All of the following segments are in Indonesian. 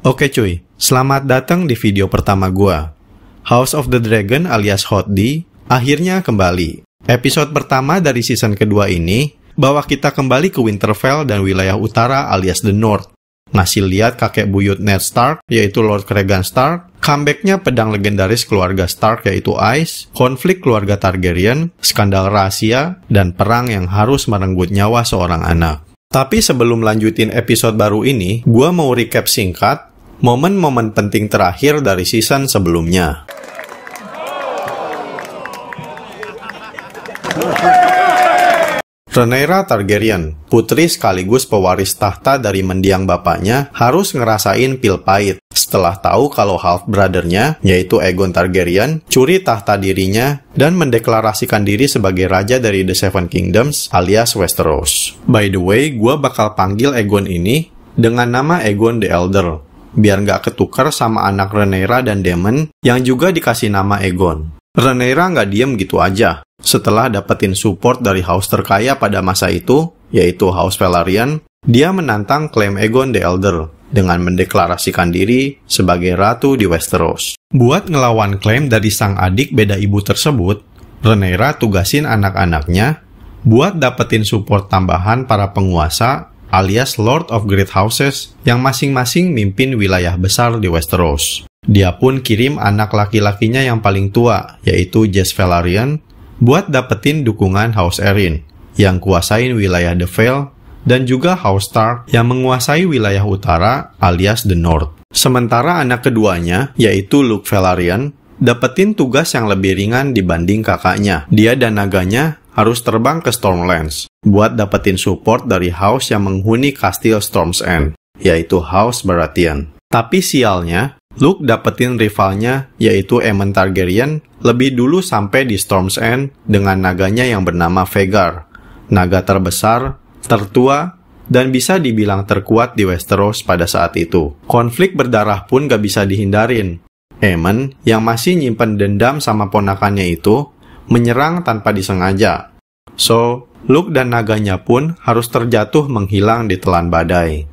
Oke cuy, selamat datang di video pertama gua. House of the Dragon alias Hot D akhirnya kembali. Episode pertama dari season kedua ini bawa kita kembali ke Winterfell dan wilayah utara alias The North. Ngasih lihat kakek buyut Ned Stark, yaitu Lord Cregan Stark, comebacknya pedang legendaris keluarga Stark yaitu Ice, konflik keluarga Targaryen, skandal rahasia, dan perang yang harus merenggut nyawa seorang anak. Tapi sebelum lanjutin episode baru ini, gua mau recap singkat momen-momen penting terakhir dari season sebelumnya. Rhaenyra Targaryen, putri sekaligus pewaris tahta dari mendiang bapaknya, harus ngerasain pil pahit setelah tahu kalau half brother-nya, yaitu Aegon Targaryen, curi tahta dirinya dan mendeklarasikan diri sebagai raja dari The Seven Kingdoms alias Westeros. By the way, gua bakal panggil Aegon ini dengan nama Aegon the Elder, biar nggak ketukar sama anak Rhaenyra dan Daemon yang juga dikasih nama Aegon. Rhaenyra nggak diem gitu aja. Setelah dapetin support dari house terkaya pada masa itu, yaitu House Velaryon, dia menantang klaim Aegon the Elder dengan mendeklarasikan diri sebagai ratu di Westeros. Buat ngelawan klaim dari sang adik beda ibu tersebut, Rhaenyra tugasin anak-anaknya buat dapetin support tambahan para penguasa alias Lord of Great Houses yang masing-masing mimpin wilayah besar di Westeros. Dia pun kirim anak laki-lakinya yang paling tua, yaitu Jace Velaryon, buat dapetin dukungan House Arryn, yang kuasain wilayah The Vale, dan juga House Stark yang menguasai wilayah utara alias The North. Sementara anak keduanya, yaitu Luke Velaryon, dapetin tugas yang lebih ringan dibanding kakaknya. Dia dan naganya harus terbang ke Stormlands buat dapetin support dari house yang menghuni kastil Storm's End, yaitu House Baratheon. Tapi sialnya, Luke dapetin rivalnya, yaitu Aemon Targaryen, lebih dulu sampai di Storm's End dengan naganya yang bernama Vhagar, naga terbesar, tertua, dan bisa dibilang terkuat di Westeros pada saat itu. Konflik berdarah pun gak bisa dihindarin. Aemon, yang masih nyimpen dendam sama ponakannya itu, menyerang tanpa disengaja. So, Luke dan naganya pun harus terjatuh menghilang di telan badai.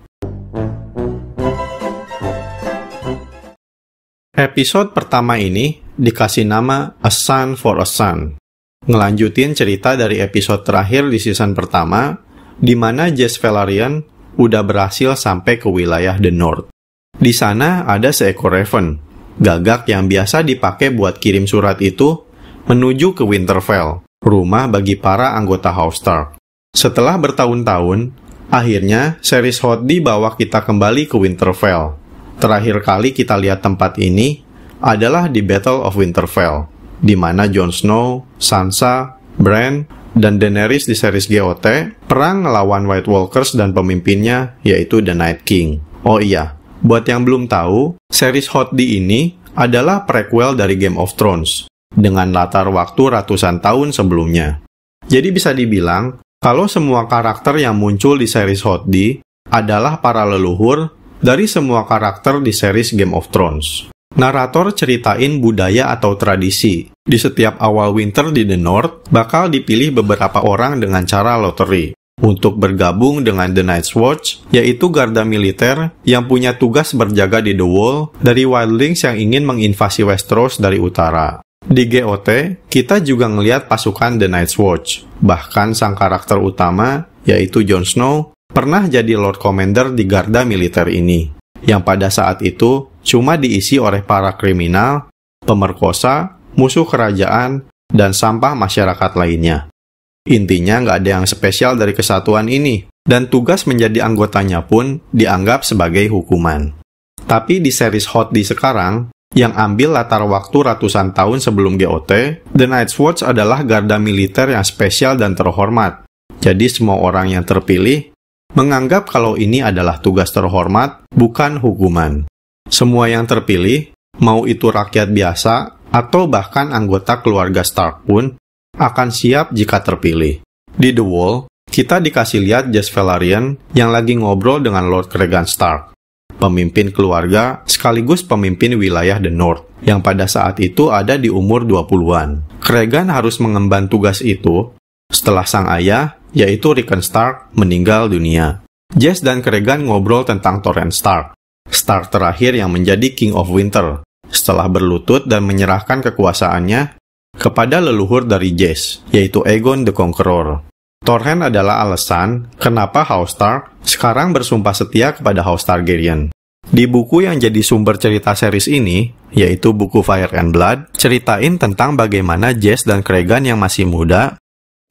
Episode pertama ini dikasih nama A Son for a Son. Ngelanjutin cerita dari episode terakhir di season pertama, di mana Jace Velaryon udah berhasil sampai ke wilayah The North. Di sana ada seekor Raven, gagak yang biasa dipakai buat kirim surat itu menuju ke Winterfell, rumah bagi para anggota House Stark. Setelah bertahun-tahun, akhirnya series Hot D bawa kita kembali ke Winterfell. Terakhir kali kita lihat tempat ini adalah di Battle of Winterfell, di mana Jon Snow, Sansa, Bran, dan Daenerys di series GOT perang ngelawan White Walkers dan pemimpinnya, yaitu The Night King. Oh iya, buat yang belum tahu, series Hot D ini adalah prequel dari Game of Thrones, dengan latar waktu ratusan tahun sebelumnya. Jadi bisa dibilang, kalau semua karakter yang muncul di series Hot D adalah para leluhur dari semua karakter di series Game of Thrones. Narator ceritain budaya atau tradisi. Di setiap awal winter di The North, bakal dipilih beberapa orang dengan cara loteri untuk bergabung dengan The Night's Watch, yaitu garda militer yang punya tugas berjaga di The Wall dari wildlings yang ingin menginvasi Westeros dari utara. Di GOT, kita juga ngelihat pasukan The Night's Watch. Bahkan sang karakter utama, yaitu Jon Snow, pernah jadi Lord Commander di garda militer ini, yang pada saat itu cuma diisi oleh para kriminal, pemerkosa, musuh kerajaan, dan sampah masyarakat lainnya. Intinya nggak ada yang spesial dari kesatuan ini, dan tugas menjadi anggotanya pun dianggap sebagai hukuman. Tapi di series Hot D sekarang, yang ambil latar waktu ratusan tahun sebelum GOT, The Night's Watch adalah garda militer yang spesial dan terhormat. Jadi semua orang yang terpilih menganggap kalau ini adalah tugas terhormat, bukan hukuman. Semua yang terpilih, mau itu rakyat biasa atau bahkan anggota keluarga Stark pun, akan siap jika terpilih. Di The Wall, kita dikasih lihat Jace Velaryon yang lagi ngobrol dengan Lord Cregan Stark, pemimpin keluarga sekaligus pemimpin wilayah The North, yang pada saat itu ada di umur 20-an. Cregan harus mengemban tugas itu setelah sang ayah, yaitu Rickon Stark, meninggal dunia. Jace dan Cregan ngobrol tentang Torrent Stark. Stark terakhir yang menjadi King of Winter, setelah berlutut dan menyerahkan kekuasaannya kepada leluhur dari Jace, yaitu Aegon the Conqueror. Torrhen adalah alasan kenapa House Stark sekarang bersumpah setia kepada House Targaryen. Di buku yang jadi sumber cerita series ini, yaitu buku Fire and Blood, ceritain tentang bagaimana Jace dan Cregan yang masih muda,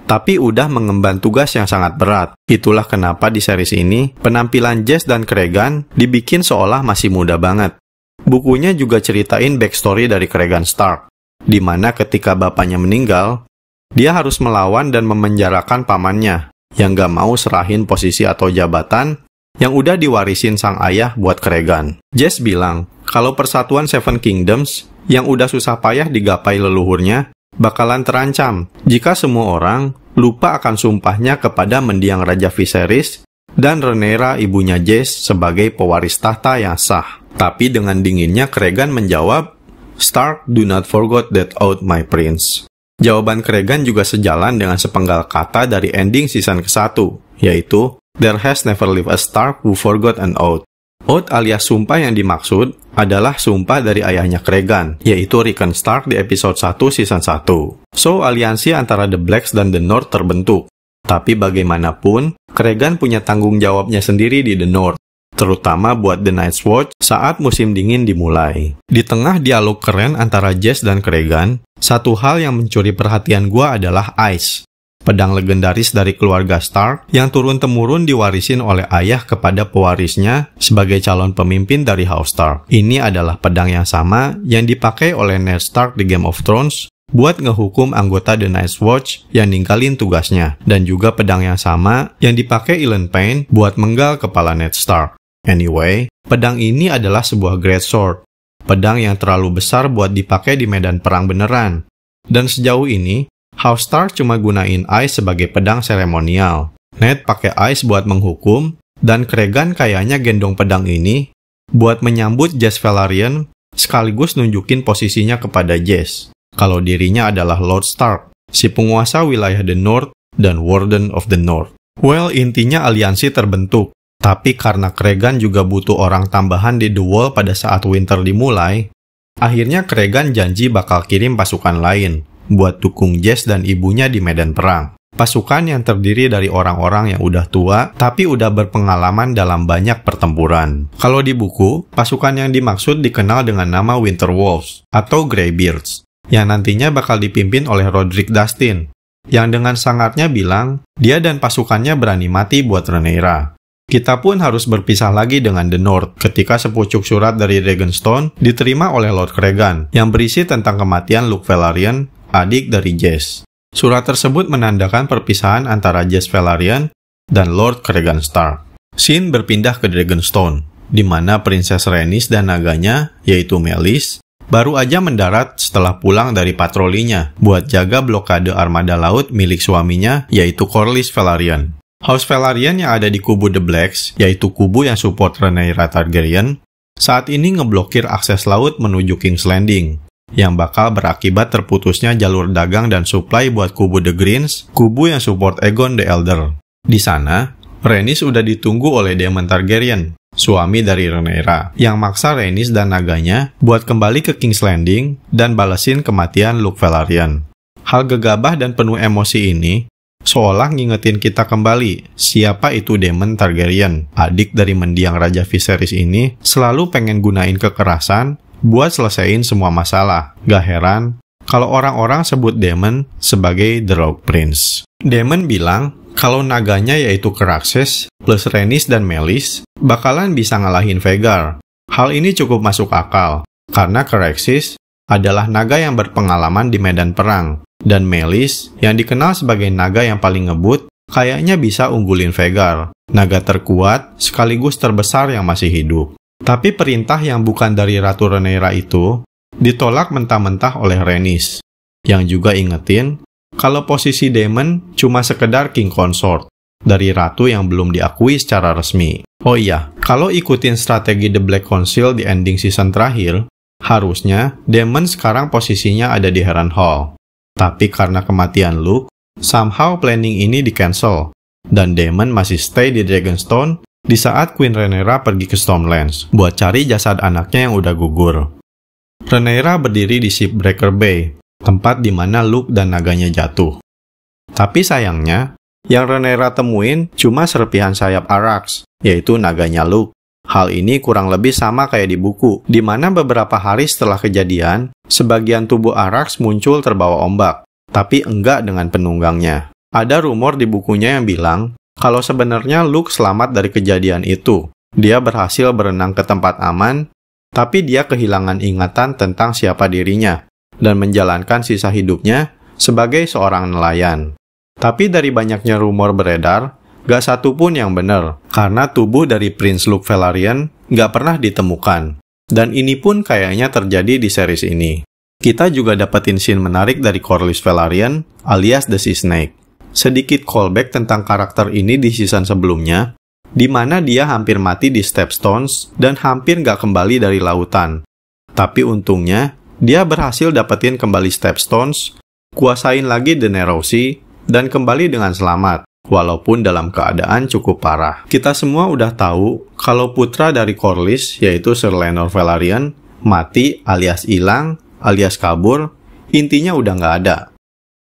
tapi udah mengemban tugas yang sangat berat. Itulah kenapa di series ini, penampilan Jace dan Cregan dibikin seolah masih muda banget. Bukunya juga ceritain backstory dari Cregan Stark, di mana ketika bapaknya meninggal, dia harus melawan dan memenjarakan pamannya, yang gak mau serahin posisi atau jabatan yang udah diwarisin sang ayah buat Cregan. Jace bilang, kalau persatuan Seven Kingdoms, yang udah susah payah digapai leluhurnya, bakalan terancam jika semua orang lupa akan sumpahnya kepada mendiang Raja Viserys dan Rhaenyra ibunya Jace sebagai pewaris tahta yang sah. Tapi dengan dinginnya Cregan menjawab, "Stark, do not forget that oath, my prince." Jawaban Cregan juga sejalan dengan sepenggal kata dari ending season ke-1, yaitu, "There has never lived a Stark who forgot an oath." Oath alias sumpah yang dimaksud adalah sumpah dari ayahnya Cregan, yaitu Rickon Stark di episode 1 season 1. So, aliansi antara The Blacks dan The North terbentuk. Tapi bagaimanapun, Cregan punya tanggung jawabnya sendiri di The North, terutama buat The Night's Watch saat musim dingin dimulai. Di tengah dialog keren antara Jace dan Cregan, satu hal yang mencuri perhatian gua adalah Ice, pedang legendaris dari keluarga Stark yang turun-temurun diwarisin oleh ayah kepada pewarisnya sebagai calon pemimpin dari House Stark. Ini adalah pedang yang sama yang dipakai oleh Ned Stark di Game of Thrones buat ngehukum anggota The Night's Watch yang ninggalin tugasnya, dan juga pedang yang sama yang dipakai Ilyn Payne buat menggal kepala Ned Stark. Anyway, pedang ini adalah sebuah great sword, pedang yang terlalu besar buat dipakai di medan perang beneran. Dan sejauh ini, House Stark cuma gunain Ice sebagai pedang seremonial. Ned pakai Ice buat menghukum, dan Cregan kayaknya gendong pedang ini buat menyambut Jace Velaryon sekaligus nunjukin posisinya kepada Jace, kalau dirinya adalah Lord Stark, si penguasa wilayah The North dan Warden of the North. Well, intinya aliansi terbentuk. Tapi karena Cregan juga butuh orang tambahan di The Wall pada saat winter dimulai, akhirnya Cregan janji bakal kirim pasukan lain buat dukung Jace dan ibunya di medan perang. Pasukan yang terdiri dari orang-orang yang udah tua tapi udah berpengalaman dalam banyak pertempuran. Kalau di buku, pasukan yang dimaksud dikenal dengan nama Winter Wolves atau Greybeards, yang nantinya bakal dipimpin oleh Rodrik Dustin, yang dengan sangatnya bilang dia dan pasukannya berani mati buat Rhaenyra. Kita pun harus berpisah lagi dengan The North ketika sepucuk surat dari Dragonstone diterima oleh Lord Cregan yang berisi tentang kematian Luke Velaryon, adik dari Jace. Surat tersebut menandakan perpisahan antara Jace Velaryon dan Lord Cregan Stark. Scene berpindah ke Dragonstone, di mana Princess Rhaenys dan naganya, yaitu Meleys, baru aja mendarat setelah pulang dari patrolinya buat jaga blokade armada laut milik suaminya, yaitu Corlys Velaryon. House Velaryon yang ada di kubu The Blacks, yaitu kubu yang support Rhaenyra Targaryen, saat ini ngeblokir akses laut menuju King's Landing, yang bakal berakibat terputusnya jalur dagang dan supply buat kubu The Greens, kubu yang support Aegon the Elder. Di sana, Rhaenys udah ditunggu oleh Daemon Targaryen, suami dari Rhaenyra, yang maksa Rhaenys dan naganya buat kembali ke King's Landing dan balesin kematian Luke Velaryon. Hal gegabah dan penuh emosi ini seolah ngingetin kita kembali siapa itu Daemon Targaryen, adik dari mendiang Raja Viserys ini selalu pengen gunain kekerasan buat selesaiin semua masalah. Gak heran kalau orang-orang sebut Daemon sebagai The Rogue Prince. Daemon bilang kalau naganya yaitu Caraxes plus Rhaenys dan Meleys bakalan bisa ngalahin Vhagar. Hal ini cukup masuk akal karena Caraxes adalah naga yang berpengalaman di medan perang, dan Meleys, yang dikenal sebagai naga yang paling ngebut, kayaknya bisa unggulin Vhagar, naga terkuat sekaligus terbesar yang masih hidup. Tapi perintah yang bukan dari Ratu Rhaenyra itu ditolak mentah-mentah oleh Rhaenys, yang juga ingetin kalau posisi Daemon cuma sekedar king consort dari ratu yang belum diakui secara resmi. Oh iya, kalau ikutin strategi The Black Council di ending season terakhir, harusnya Daemon sekarang posisinya ada di Harrenhal. Tapi karena kematian Luke, somehow planning ini di-cancel, dan Daemon masih stay di Dragonstone di saat Queen Rhaenyra pergi ke Stormlands buat cari jasad anaknya yang udah gugur. Rhaenyra berdiri di Shipbreaker Bay, tempat di mana Luke dan naganya jatuh. Tapi sayangnya, yang Rhaenyra temuin cuma serpihan sayap Arrax, yaitu naganya Luke. Hal ini kurang lebih sama kayak di buku, di mana beberapa hari setelah kejadian, sebagian tubuh Arrax muncul terbawa ombak, tapi enggak dengan penunggangnya. Ada rumor di bukunya yang bilang, kalau sebenarnya Luke selamat dari kejadian itu. Dia berhasil berenang ke tempat aman, tapi dia kehilangan ingatan tentang siapa dirinya, dan menjalankan sisa hidupnya sebagai seorang nelayan. Tapi dari banyaknya rumor beredar, gak satu pun yang benar, karena tubuh dari Prince Luke Velaryon gak pernah ditemukan. Dan ini pun kayaknya terjadi di series ini. Kita juga dapetin scene menarik dari Corlys Velaryon, alias The Sea Snake. Sedikit callback tentang karakter ini di season sebelumnya, di mana dia hampir mati di Stepstones dan hampir gak kembali dari lautan. Tapi untungnya, dia berhasil dapetin kembali Stepstones, kuasain lagi The Narrow Sea, dan kembali dengan selamat, walaupun dalam keadaan cukup parah. Kita semua udah tahu kalau putra dari Corlys, yaitu Sir Laenor Velaryon, mati alias hilang, alias kabur, intinya udah nggak ada.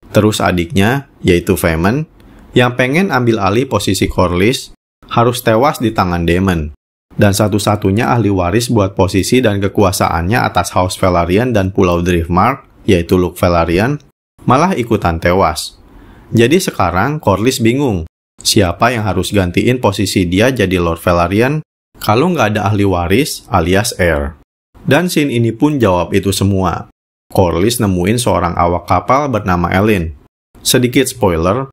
Terus adiknya, yaitu Faemon, yang pengen ambil alih posisi Corlys, harus tewas di tangan Daemon. Dan satu-satunya ahli waris buat posisi dan kekuasaannya atas House Velaryon dan Pulau Driftmark, yaitu Luke Velaryon, malah ikutan tewas. Jadi sekarang Corlys bingung, siapa yang harus gantiin posisi dia jadi Lord Velaryon kalau nggak ada ahli waris alias heir. Dan scene ini pun jawab itu semua. Corlys nemuin seorang awak kapal bernama Elyn. Sedikit spoiler,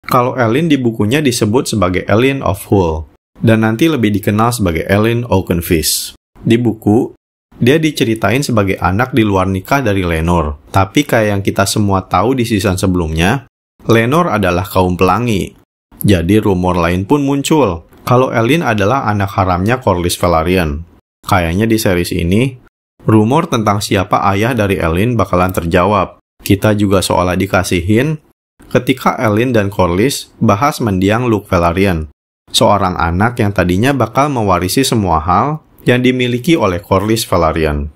kalau Elyn di bukunya disebut sebagai Elyn of Hull, dan nanti lebih dikenal sebagai Elyn Oakenfish. Di buku, dia diceritain sebagai anak di luar nikah dari Laenor. Tapi kayak yang kita semua tahu di season sebelumnya, Laenor adalah kaum pelangi. Jadi rumor lain pun muncul, kalau Elyn adalah anak haramnya Corlys Velaryon. Kayaknya di series ini, rumor tentang siapa ayah dari Elyn bakalan terjawab. Kita juga seolah dikasihin ketika Elyn dan Corlys bahas mendiang Luke Velaryon, seorang anak yang tadinya bakal mewarisi semua hal yang dimiliki oleh Corlys Velaryon.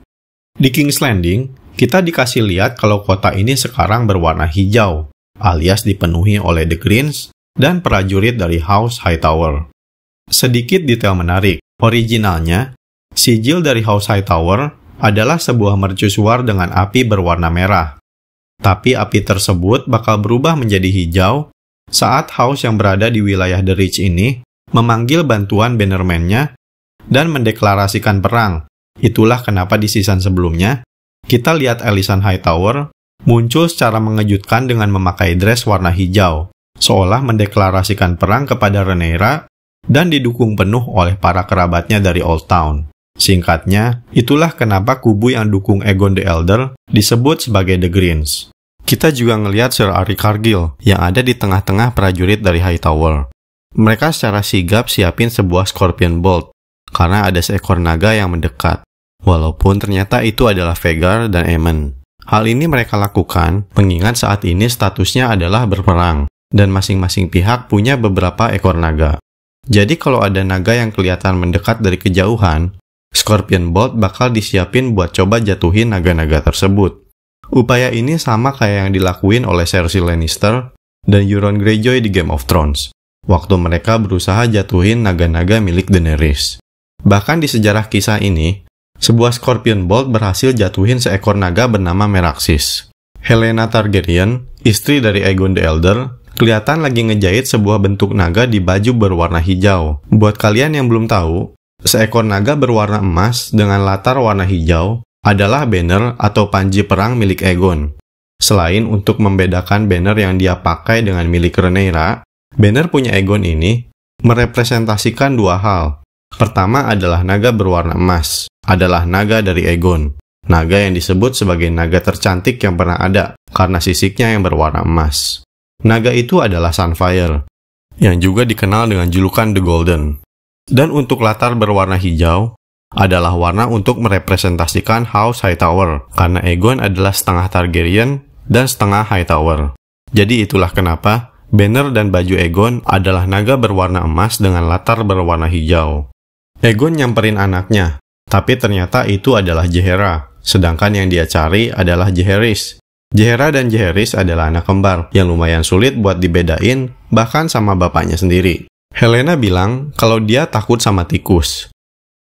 Di King's Landing, kita dikasih lihat kalau kota ini sekarang berwarna hijau, alias dipenuhi oleh The Greens dan prajurit dari House Hightower. Sedikit detail menarik, originalnya, sijil dari House Hightower adalah sebuah mercusuar dengan api berwarna merah. Tapi api tersebut bakal berubah menjadi hijau saat House yang berada di wilayah The Reach ini memanggil bantuan Bannerman-nya dan mendeklarasikan perang. Itulah kenapa di season sebelumnya, kita lihat Alysanne Hightower muncul secara mengejutkan dengan memakai dress warna hijau, seolah mendeklarasikan perang kepada Rhaenyra dan didukung penuh oleh para kerabatnya dari Old Town. Singkatnya, itulah kenapa kubu yang dukung Aegon the Elder disebut sebagai The Greens. Kita juga ngelihat Sir Arry Cargill yang ada di tengah-tengah prajurit dari Hightower. Mereka secara sigap siapin sebuah Scorpion Bolt, karena ada seekor naga yang mendekat. Walaupun ternyata itu adalah Vhagar dan Aemon. Hal ini mereka lakukan mengingat saat ini statusnya adalah berperang, dan masing-masing pihak punya beberapa ekor naga. Jadi kalau ada naga yang kelihatan mendekat dari kejauhan, Scorpion Bolt bakal disiapin buat coba jatuhin naga-naga tersebut. Upaya ini sama kayak yang dilakuin oleh Cersei Lannister dan Euron Greyjoy di Game of Thrones, waktu mereka berusaha jatuhin naga-naga milik Daenerys. Bahkan di sejarah kisah ini, sebuah Scorpion Bolt berhasil jatuhin seekor naga bernama Meraxes. Helena Targaryen, istri dari Aegon the Elder, kelihatan lagi ngejahit sebuah bentuk naga di baju berwarna hijau. Buat kalian yang belum tahu, seekor naga berwarna emas dengan latar warna hijau adalah banner atau panji perang milik Aegon. Selain untuk membedakan banner yang dia pakai dengan milik Rhaenyra, banner punya Aegon ini merepresentasikan dua hal. Pertama adalah naga berwarna emas, adalah naga dari Aegon. Naga yang disebut sebagai naga tercantik yang pernah ada, karena sisiknya yang berwarna emas. Naga itu adalah Sunfire, yang juga dikenal dengan julukan The Golden. Dan untuk latar berwarna hijau, adalah warna untuk merepresentasikan House Hightower, karena Aegon adalah setengah Targaryen dan setengah Hightower. Jadi itulah kenapa Banner dan baju Aegon adalah naga berwarna emas dengan latar berwarna hijau. Aegon nyamperin anaknya, tapi ternyata itu adalah Jaehaera, sedangkan yang dia cari adalah Jaehaerys. Jaehaera dan Jaehaerys adalah anak kembar yang lumayan sulit buat dibedain, bahkan sama bapaknya sendiri. Helaena bilang kalau dia takut sama tikus.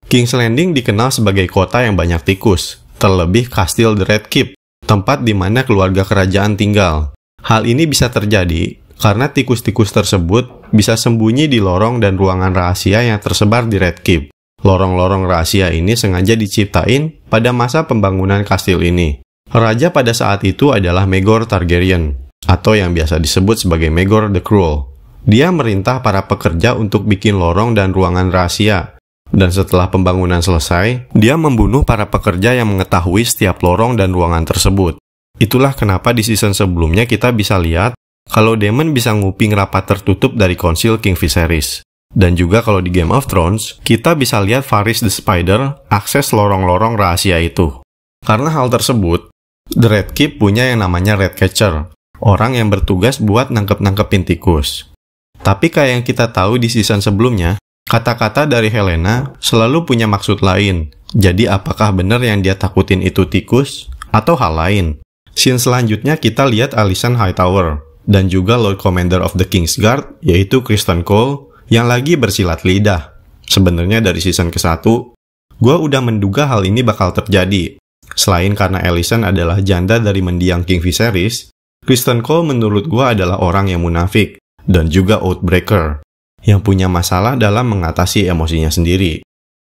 King's Landing dikenal sebagai kota yang banyak tikus, terlebih Kastil The Red Keep, tempat di mana keluarga kerajaan tinggal. Hal ini bisa terjadi karena tikus-tikus tersebut bisa sembunyi di lorong dan ruangan rahasia yang tersebar di Red Keep. Lorong-lorong rahasia ini sengaja diciptain pada masa pembangunan kastil ini. Raja pada saat itu adalah Maegor Targaryen, atau yang biasa disebut sebagai Maegor the Cruel. Dia merintah para pekerja untuk bikin lorong dan ruangan rahasia. Dan setelah pembangunan selesai, dia membunuh para pekerja yang mengetahui setiap lorong dan ruangan tersebut. Itulah kenapa di season sebelumnya kita bisa lihat kalau Daemon bisa nguping rapat tertutup dari konsil King Viserys. Dan juga kalau di Game of Thrones, kita bisa lihat Varys the Spider akses lorong-lorong rahasia itu. Karena hal tersebut, The Red Keep punya yang namanya Red Catcher, orang yang bertugas buat nangkep-nangkepin tikus. Tapi kayak yang kita tahu di season sebelumnya, kata-kata dari Helaena selalu punya maksud lain. Jadi apakah benar yang dia takutin itu tikus atau hal lain? Scene selanjutnya kita lihat Alicent Hightower dan juga Lord Commander of the Kingsguard, yaitu Criston Cole, yang lagi bersilat lidah. Sebenarnya dari season ke-1, gue udah menduga hal ini bakal terjadi. Selain karena Alicent adalah janda dari mendiang King Viserys, Criston Cole menurut gue adalah orang yang munafik, dan juga Oathbreaker, yang punya masalah dalam mengatasi emosinya sendiri.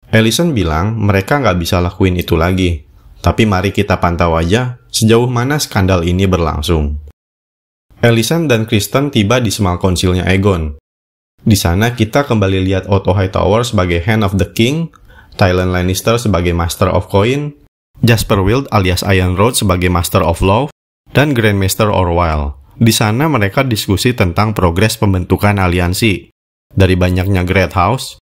Alicent bilang mereka nggak bisa lakuin itu lagi, tapi mari kita pantau aja sejauh mana skandal ini berlangsung. Alicent dan Criston tiba di Small Council-nya Aegon. Di sana kita kembali lihat Otto Hightower sebagai Hand of the King, Tyrion Lannister sebagai Master of Coin, Jasper Wild alias Iron Road sebagai Master of Law, dan Grandmaster Orwyle. Di sana mereka diskusi tentang progres pembentukan aliansi. Dari banyaknya Great House,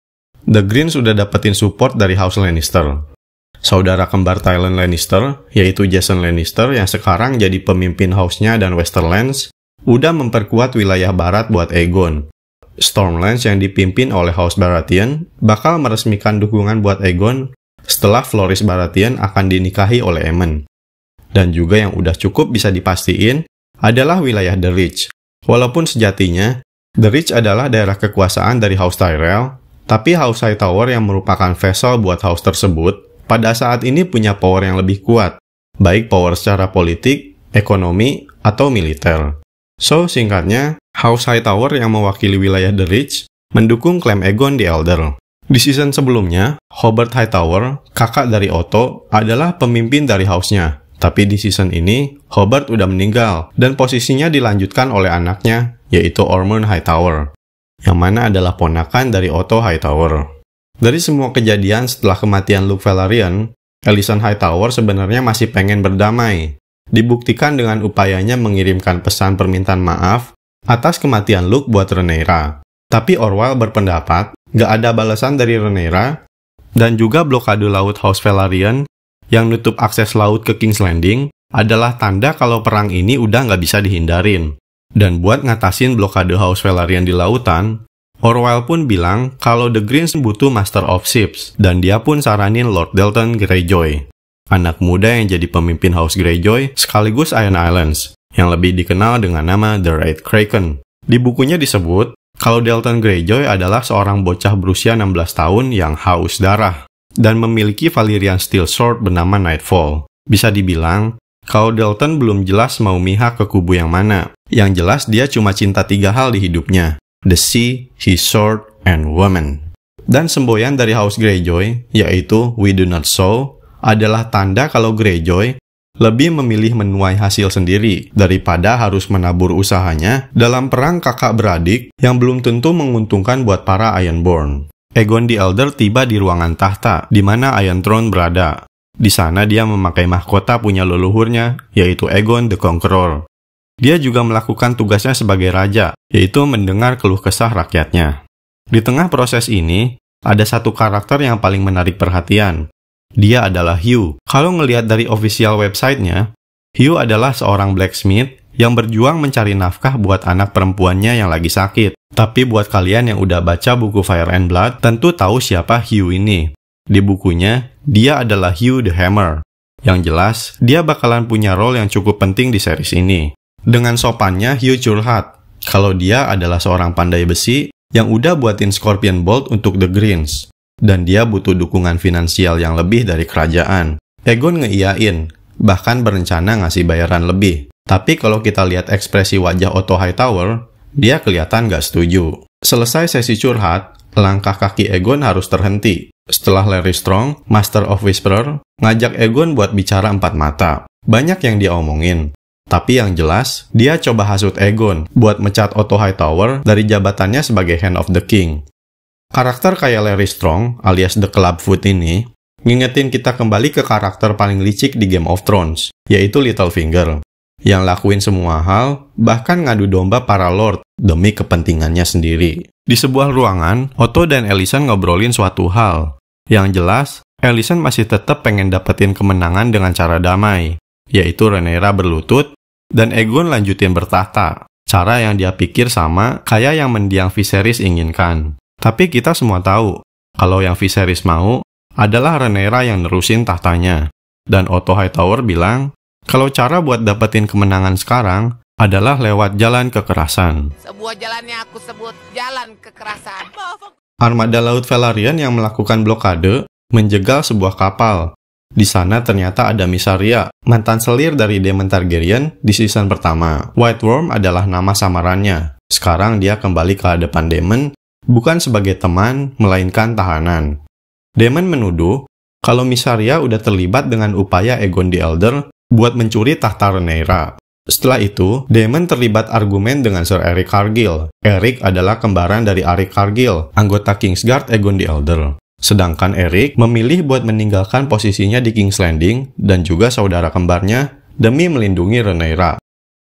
The Green sudah dapetin support dari House Lannister. Saudara kembar Tyrion Lannister, yaitu Jason Lannister yang sekarang jadi pemimpin House-nya dan Westerlands, udah memperkuat wilayah barat buat Aegon. Stormlands yang dipimpin oleh House Baratheon bakal meresmikan dukungan buat Aegon setelah Floris Baratheon akan dinikahi oleh Aemon. Dan juga yang udah cukup bisa dipastiin adalah wilayah The Reach. Walaupun sejatinya, The Reach adalah daerah kekuasaan dari House Tyrell, tapi House Hightower yang merupakan vassal buat House tersebut pada saat ini punya power yang lebih kuat, baik power secara politik, ekonomi, atau militer. So, singkatnya, House Hightower yang mewakili wilayah The Reach mendukung klaim Aegon the Elder. Di season sebelumnya, Hobart Hightower, kakak dari Otto, adalah pemimpin dari house-nya. Tapi di season ini, Hobart udah meninggal, dan posisinya dilanjutkan oleh anaknya, yaitu Ormond Hightower, yang mana adalah ponakan dari Otto Hightower. Dari semua kejadian setelah kematian Luke Velaryon, Alicent Hightower sebenarnya masih pengen berdamai. Dibuktikan dengan upayanya mengirimkan pesan permintaan maaf atas kematian Luke buat Rhaenyra. Tapi Orwyle berpendapat gak ada balasan dari Rhaenyra, dan juga blokade laut House Velaryon yang nutup akses laut ke King's Landing adalah tanda kalau perang ini udah gak bisa dihindarin. Dan buat ngatasin blokade House Velaryon di lautan, Orwyle pun bilang kalau The Greens butuh Master of Ships, dan dia pun saranin Lord Dalton Greyjoy, anak muda yang jadi pemimpin House Greyjoy sekaligus Iron Islands, yang lebih dikenal dengan nama The Red Kraken. Di bukunya disebut kalau Dalton Greyjoy adalah seorang bocah berusia 16 tahun yang haus darah, dan memiliki Valyrian Steel Sword bernama Nightfall. Bisa dibilang, kalau Dalton belum jelas mau mihak ke kubu yang mana. Yang jelas dia cuma cinta 3 hal di hidupnya: the sea, his sword, and woman. Dan semboyan dari House Greyjoy, yaitu We Do Not Sow, adalah tanda kalau Greyjoy lebih memilih menuai hasil sendiri daripada harus menabur usahanya dalam perang kakak beradik yang belum tentu menguntungkan buat para Ironborn. Aegon the Elder tiba di ruangan tahta, di mana Iron Throne berada. Di sana dia memakai mahkota punya leluhurnya, yaitu Aegon the Conqueror. Dia juga melakukan tugasnya sebagai raja, yaitu mendengar keluh kesah rakyatnya. Di tengah proses ini, ada satu karakter yang paling menarik perhatian. Dia adalah Hugh. Kalau ngelihat dari official website-nya, Hugh adalah seorang blacksmith yang berjuang mencari nafkah buat anak perempuannya yang lagi sakit. Tapi buat kalian yang udah baca buku Fire and Blood, tentu tahu siapa Hugh ini. Di bukunya, dia adalah Hugh the Hammer. Yang jelas, dia bakalan punya role yang cukup penting di series ini. Dengan sopannya, Hugh curhat kalau dia adalah seorang pandai besi yang udah buatin Scorpion Bolt untuk The Greens. Dan dia butuh dukungan finansial yang lebih dari kerajaan. Aegon ngeiyain, bahkan berencana ngasih bayaran lebih. Tapi kalau kita lihat ekspresi wajah Otto Hightower, dia kelihatan gak setuju. Selesai sesi curhat, langkah kaki Aegon harus terhenti. Setelah Larry Strong, Master of Whisperer, ngajak Aegon buat bicara empat mata. Banyak yang dia omongin. Tapi yang jelas, dia coba hasut Aegon buat mecat Otto Hightower dari jabatannya sebagai Hand of the King. Karakter kayak Larry Strong alias The Clubfoot ini ngingetin kita kembali ke karakter paling licik di Game of Thrones, yaitu Littlefinger, yang lakuin semua hal, bahkan ngadu domba para lord demi kepentingannya sendiri. Di sebuah ruangan, Otto dan Alicent ngobrolin suatu hal. Yang jelas, Alicent masih tetap pengen dapetin kemenangan dengan cara damai, yaitu Rhaenyra berlutut dan Aegon lanjutin bertahta. Cara yang dia pikir sama kayak yang mendiang Viserys inginkan. Tapi kita semua tahu, kalau yang Viserys mau adalah Rhaenyra yang nerusin tahtanya. Dan Otto Hightower bilang, kalau cara buat dapetin kemenangan sekarang adalah lewat jalan kekerasan. Sebuah jalan yang aku sebut jalan kekerasan. Armada Laut Velaryon yang melakukan blokade menjegal sebuah kapal. Di sana ternyata ada Mysaria, mantan selir dari Daemon Targaryen di season pertama. White Worm adalah nama samarannya. Sekarang dia kembali ke hadapan Daemon, bukan sebagai teman, melainkan tahanan. Daemon menuduh kalau Mysaria udah terlibat dengan upaya Aegon the Elder buat mencuri tahta Rhaenyra. Setelah itu, Daemon terlibat argumen dengan Sir Eric Cargill. Eric adalah kembaran dari Arik Cargill, anggota Kingsguard Aegon the Elder. Sedangkan Eric memilih buat meninggalkan posisinya di King's Landing dan juga saudara kembarnya demi melindungi Rhaenyra.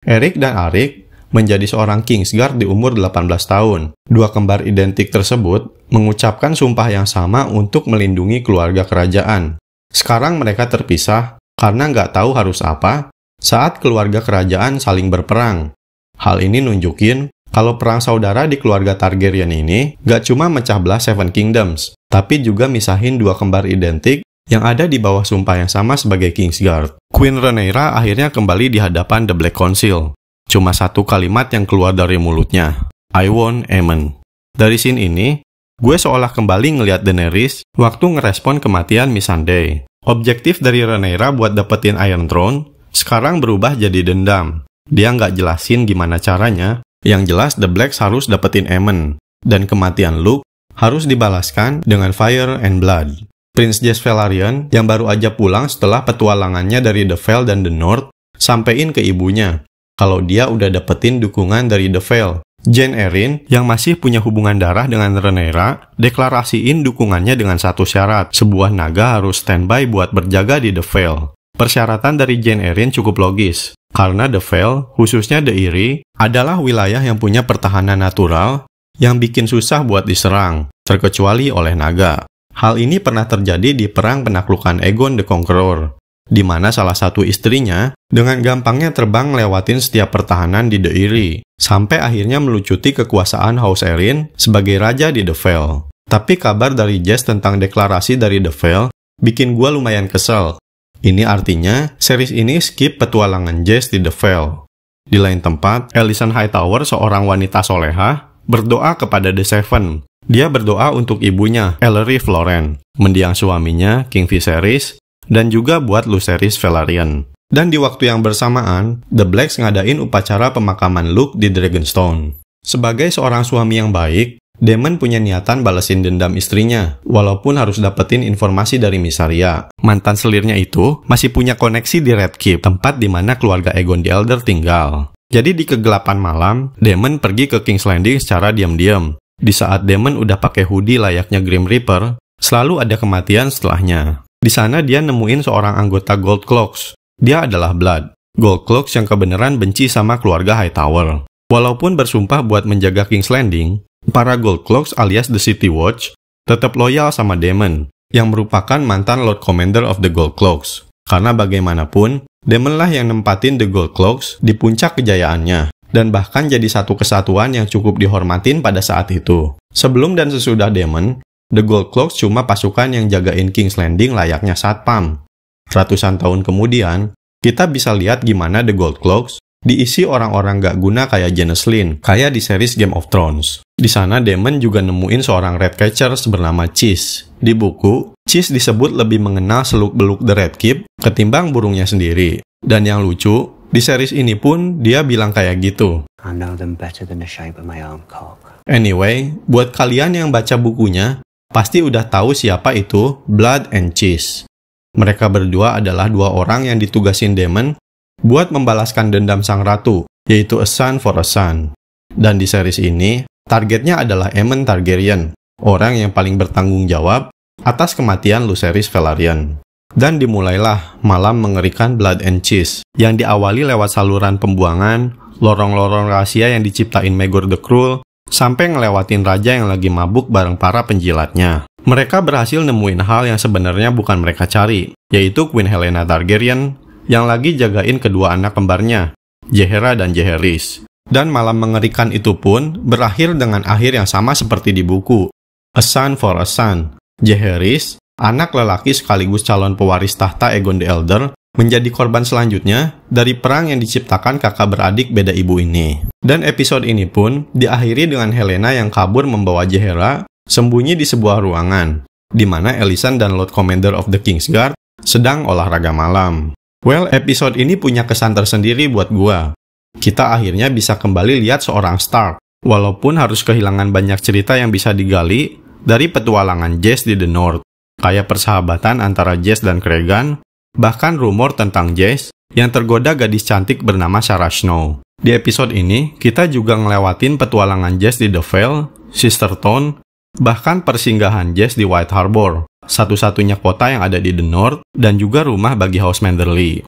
Eric dan Arik menjadi seorang Kingsguard di umur 18 tahun. Dua kembar identik tersebut mengucapkan sumpah yang sama untuk melindungi keluarga kerajaan. Sekarang mereka terpisah karena nggak tahu harus apa saat keluarga kerajaan saling berperang. Hal ini nunjukin kalau perang saudara di keluarga Targaryen ini nggak cuma mecah belah Seven Kingdoms, tapi juga misahin dua kembar identik yang ada di bawah sumpah yang sama sebagai Kingsguard. Queen Rhaenyra akhirnya kembali di hadapan The Black Council. Cuma satu kalimat yang keluar dari mulutnya, I want Aemon. Dari scene ini, gue seolah kembali ngeliat Daenerys waktu ngerespon kematian Missandei. Objektif dari Rhaenyra buat dapetin Iron Throne sekarang berubah jadi dendam. Dia nggak jelasin gimana caranya, yang jelas The Blacks harus dapetin Aemon. Dan kematian Luke harus dibalaskan dengan Fire and Blood. Prince Jace Velaryon yang baru aja pulang setelah petualangannya dari The Vale dan The North sampein ke ibunya kalau dia udah dapetin dukungan dari The Vale. Jane Arryn yang masih punya hubungan darah dengan Rhaenyra deklarasiin dukungannya dengan satu syarat, sebuah naga harus standby buat berjaga di The Vale. Persyaratan dari Jane Arryn cukup logis, karena The Vale, khususnya The Eyrie, adalah wilayah yang punya pertahanan natural yang bikin susah buat diserang, terkecuali oleh naga. Hal ini pernah terjadi di perang penaklukan Aegon the Conqueror, di mana salah satu istrinya dengan gampangnya terbang lewatin setiap pertahanan di The Eyrie, sampai akhirnya melucuti kekuasaan House Arryn sebagai raja di The Vale. Tapi kabar dari Jace tentang deklarasi dari The Vale bikin gua lumayan kesel. Ini artinya, series ini skip petualangan Jace di The Vale. Di lain tempat, Alicent Hightower, seorang wanita soleha, berdoa kepada The Seven. Dia berdoa untuk ibunya, Ellery Florent, mendiang suaminya, King Viserys, dan juga buat Lucerys Velaryon. Dan di waktu yang bersamaan, The Blacks ngadain upacara pemakaman Luke di Dragonstone. Sebagai seorang suami yang baik, Daemon punya niatan balesin dendam istrinya, walaupun harus dapetin informasi dari Mysaria. Mantan selirnya itu masih punya koneksi di Red Keep, tempat di mana keluarga Aegon the Elder tinggal. Jadi di kegelapan malam, Daemon pergi ke King's Landing secara diam-diam. Di saat Daemon udah pakai hoodie layaknya Grim Reaper, selalu ada kematian setelahnya. Di sana dia nemuin seorang anggota Gold Cloaks. Dia adalah Blood, Gold Cloaks yang kebenaran benci sama keluarga Hightower. Walaupun bersumpah buat menjaga King's Landing, para Gold Cloaks alias The City Watch tetap loyal sama Daemon, yang merupakan mantan Lord Commander of the Gold Cloaks. Karena bagaimanapun, Daemon lah yang nempatin The Gold Cloaks di puncak kejayaannya, dan bahkan jadi satu kesatuan yang cukup dihormatin pada saat itu. Sebelum dan sesudah Daemon, The Gold Cloaks cuma pasukan yang jagain King's Landing layaknya satpam. Ratusan tahun kemudian, kita bisa lihat gimana The Gold Cloaks diisi orang-orang gak guna kayak Janos Slynt, kayak di series Game of Thrones. Di sana Daemon juga nemuin seorang Ratcatcher bernama Cheese. Di buku, Cheese disebut lebih mengenal seluk-beluk The Red Keep ketimbang burungnya sendiri. Dan yang lucu, di series ini pun dia bilang kayak gitu. I know them better than the shape of my own cock. Anyway, buat kalian yang baca bukunya, pasti udah tahu siapa itu Blood and Cheese. Mereka berdua adalah dua orang yang ditugasin Daemon buat membalaskan dendam sang ratu, yaitu A Son for a Son. Dan di series ini, targetnya adalah Aemon Targaryen, orang yang paling bertanggung jawab atas kematian Lucerys Velaryon. Dan dimulailah malam mengerikan Blood and Cheese, yang diawali lewat saluran pembuangan, lorong-lorong rahasia yang diciptain Maegor the Cruel, sampai ngelewatin raja yang lagi mabuk bareng para penjilatnya. Mereka berhasil nemuin hal yang sebenarnya bukan mereka cari, yaitu Queen Helaena Targaryen, yang lagi jagain kedua anak kembarnya, Jaehaera dan Jaehaerys. Dan malam mengerikan itu pun berakhir dengan akhir yang sama seperti di buku, A Son for a Son. Jaehaerys, anak lelaki sekaligus calon pewaris tahta Aegon the Elder, menjadi korban selanjutnya dari perang yang diciptakan kakak beradik beda ibu ini. Dan episode ini pun diakhiri dengan Helaena yang kabur membawa Jaehaera sembunyi di sebuah ruangan, di mana Alicent dan Lord Commander of the Kingsguard sedang olahraga malam. Well, episode ini punya kesan tersendiri buat gua. Kita akhirnya bisa kembali lihat seorang Stark, walaupun harus kehilangan banyak cerita yang bisa digali dari petualangan Jace di The North, kayak persahabatan antara Jace dan Cregan, bahkan rumor tentang Jace yang tergoda gadis cantik bernama Shara Snow. Di episode ini, kita juga ngelewatin petualangan Jace di The Vale, Sistertown, bahkan persinggahan Jace di White Harbor, satu-satunya kota yang ada di The North, dan juga rumah bagi House Manderly.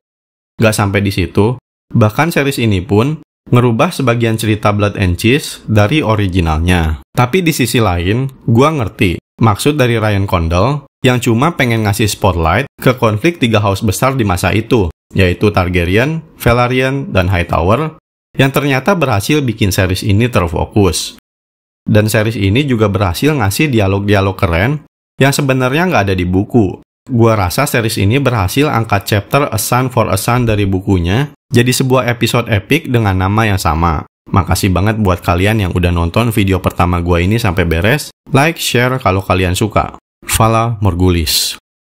Gak sampai di situ, bahkan series ini pun ngerubah sebagian cerita Blood and Cheese dari originalnya. Tapi di sisi lain, gua ngerti maksud dari Ryan Condal yang cuma pengen ngasih spotlight ke konflik 3 house besar di masa itu, yaitu Targaryen, Velaryon, dan Hightower, yang ternyata berhasil bikin series ini terfokus. Dan series ini juga berhasil ngasih dialog-dialog keren yang sebenarnya nggak ada di buku. Gua rasa series ini berhasil angkat chapter A Son for a Son dari bukunya jadi sebuah episode epic dengan nama yang sama. Makasih banget buat kalian yang udah nonton video pertama gua ini sampai beres. Like, share kalau kalian suka. Vala Morgulis.